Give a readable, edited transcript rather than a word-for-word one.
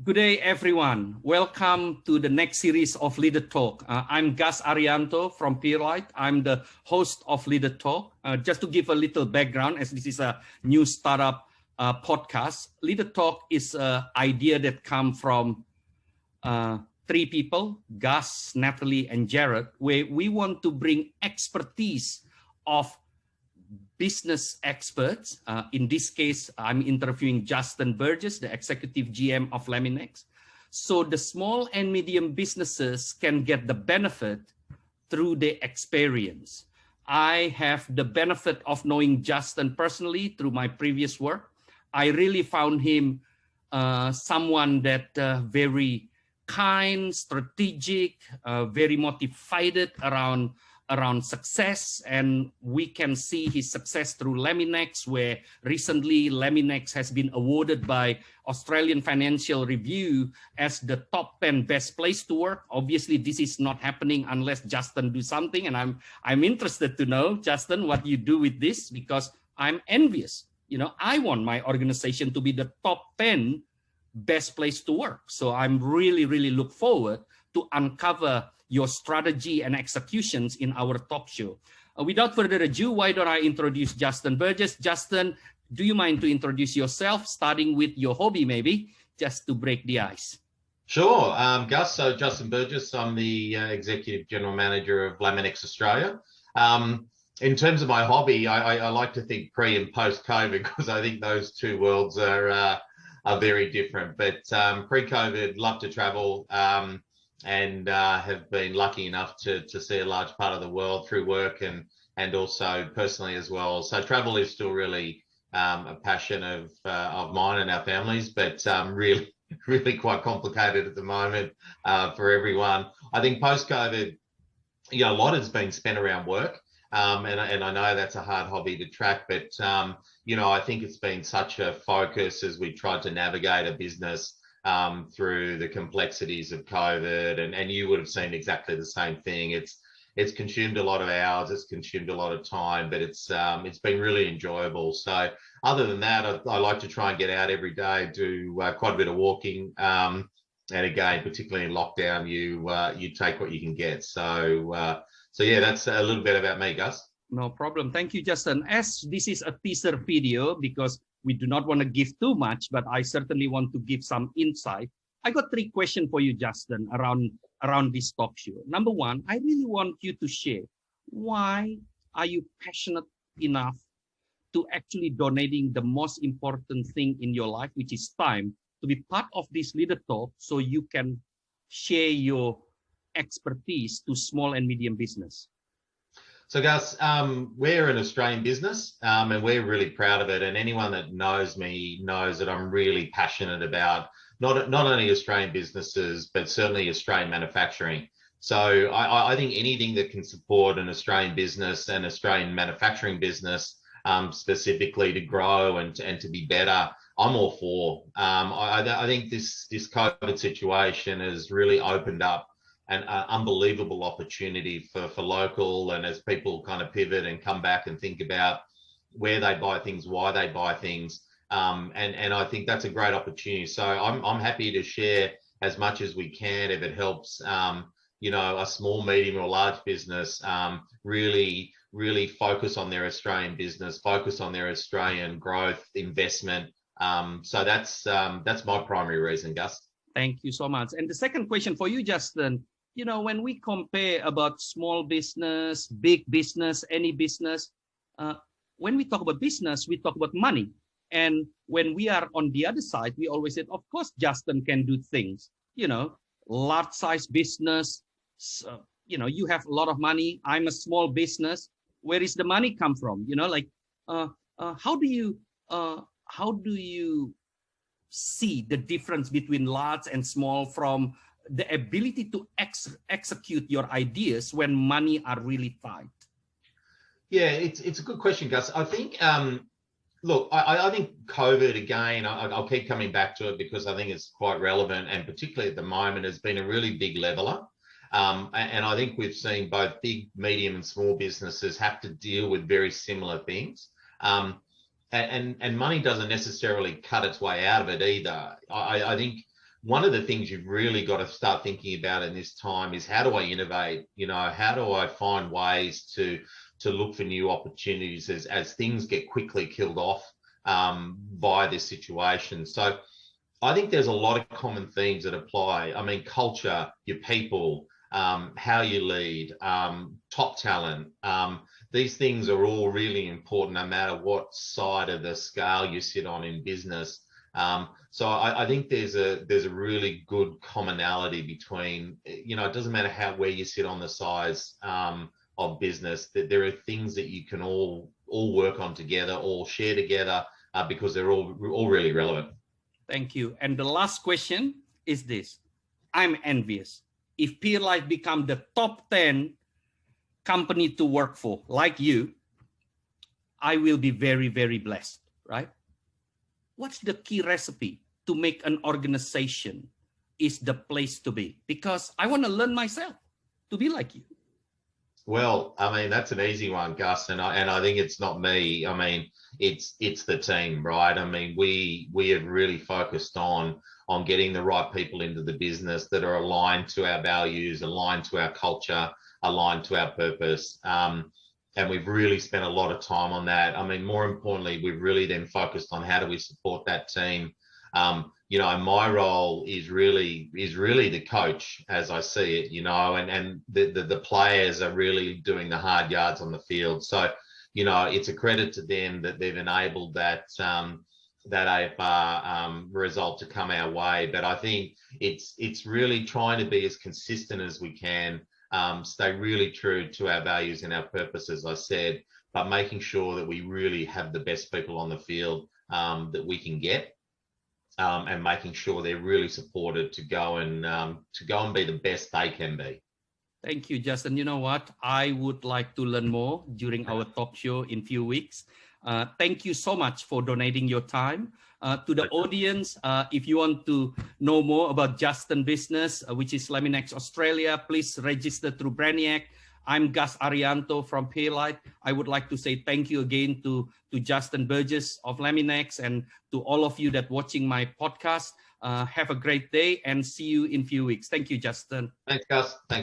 Good day, everyone. Welcome to the next series of Leader Talk. I'm Gus Arianto from Pierlite. I'm the host of Leader Talk. Just to give a little background, as this is a new startup podcast, Leader Talk is an idea that comes from three people, Gus, Natalie, and Jared, where we want to bring expertise of business experts. In this case, I'm interviewing Justin Burgess, the executive GM of Laminex. So the small and medium businesses can get the benefit through their experience. I have the benefit of knowing Justin personally through my previous work. I really found him someone that very kind, strategic, very motivated around success, and we can see his success through Laminex, where recently Laminex has been awarded by Australian Financial Review as the top 10 best place to work. Obviously, this is not happening unless Justin do something, and I'm interested to know, Justin, what you do with this, because I'm envious. You know, I want my organization to be the top 10 best place to work. So I'm really look forward to uncover your strategy and executions in our talk show. Without further ado, why don't I introduce Justin Burgess? Justin, do you mind to introduce yourself, starting with your hobby maybe, just to break the ice? Sure, Gus. So Justin Burgess, I'm the Executive General Manager of Laminex Australia. In terms of my hobby, I like to think pre and post-COVID, because I think those two worlds are very different. But pre-COVID, love to travel. And have been lucky enough to see a large part of the world through work and also personally as well. So travel is still really a passion of mine and our families, but really quite complicated at the moment for everyone. I think post-COVID, a lot has been spent around work. And I know that's a hard hobby to track, but I think it's been such a focus as we tried to navigate a business through the complexities of COVID, and you would have seen exactly the same thing. It's consumed a lot of hours, it's consumed a lot of time, but it's been really enjoyable. So other than that, I like to try and get out every day, do quite a bit of walking, and again, particularly in lockdown, you take what you can get. So yeah, that's a little bit about me, Gus. No problem. Thank you, Justin. As this is a teaser video, because we do not want to give too much, but I certainly want to give some insight. I got three questions for you, Justin, around this talk show. Number one, I really want you to share, why are you passionate enough to actually donating the most important thing in your life, which is time, to be part of this Leader Talk so you can share your expertise to small and medium business? So Gus, we're an Australian business and we're really proud of it. And anyone that knows me knows that I'm really passionate about not only Australian businesses, but certainly Australian manufacturing. So I think anything that can support an Australian business and Australian manufacturing business specifically to grow and to be better, I'm all for. I think this COVID situation has really opened up an unbelievable opportunity for local, and as people kind of pivot and come back and think about where they buy things, why they buy things, and I think that's a great opportunity. So I'm happy to share as much as we can if it helps a small, medium or large business really focus on their Australian business, focus on their Australian growth, investment. So that's my primary reason, Gus. Thank you so much. And the second question for you, Justin, when we compare about small business, big business, any business, when we talk about business, we talk about money. And when we are on the other side, we always say, of course, Justin can do things, large size business, you have a lot of money. I'm a small business. Where is the money come from? How do you see the difference between large and small from the ability to execute your ideas when money are really tight? Yeah, it's a good question, Gus. I think, look, I think COVID, again, I'll keep coming back to it because I think it's quite relevant, and particularly at the moment has been a really big leveler. And I think we've seen both big, medium and small businesses have to deal with very similar things. And money doesn't necessarily cut its way out of it either. I think one of the things you've really got to start thinking about in this time is, how do I innovate? You know, how do I find ways to look for new opportunities as things get quickly killed off by this situation? So I think there's a lot of common themes that apply. I mean, culture, your people, how you lead, top talent. These things are all really important no matter what side of the scale you sit on in business. So I think there's a really good commonality between, you know, it doesn't matter where you sit on the size of business, that there are things that you can all work on together, all share together, because they're all really relevant. Thank you. And the last question is this. I'm envious. If Pierlite become the top 10 company to work for, like you, I will be very, very blessed, right? What's the key recipe to make an organization is the place to be? Because I want to learn myself to be like you. Well, I mean, that's an easy one, Gus, and I think it's not me. I mean, it's the team, right? I mean, we have really focused on getting the right people into the business that are aligned to our values, aligned to our culture, aligned to our purpose. And we've really spent a lot of time on that. I mean, more importantly, we've really then focused on how do we support that team. You know, my role is really the coach, as I see it, you know, and the players are really doing the hard yards on the field. So, you know, it's a credit to them that they've enabled that AFR result to come our way. But I think it's really trying to be as consistent as we can, stay really true to our values and our purpose, as I said, but making sure that we really have the best people on the field that we can get. And making sure they're really supported to go and be the best they can be. Thank you, Justin. You know what? I would like to learn more during our talk show in a few weeks. Thank you so much for donating your time. To the audience, if you want to know more about Justin Business, which is Laminex Australia, please register through Brainiac. I'm Gus Arianto from Pierlite. I would like to say thank you again to Justin Burgess of Laminex and to all of you that watching my podcast. Have a great day and see you in a few weeks. Thank you, Justin. Thanks, Gus. Thanks.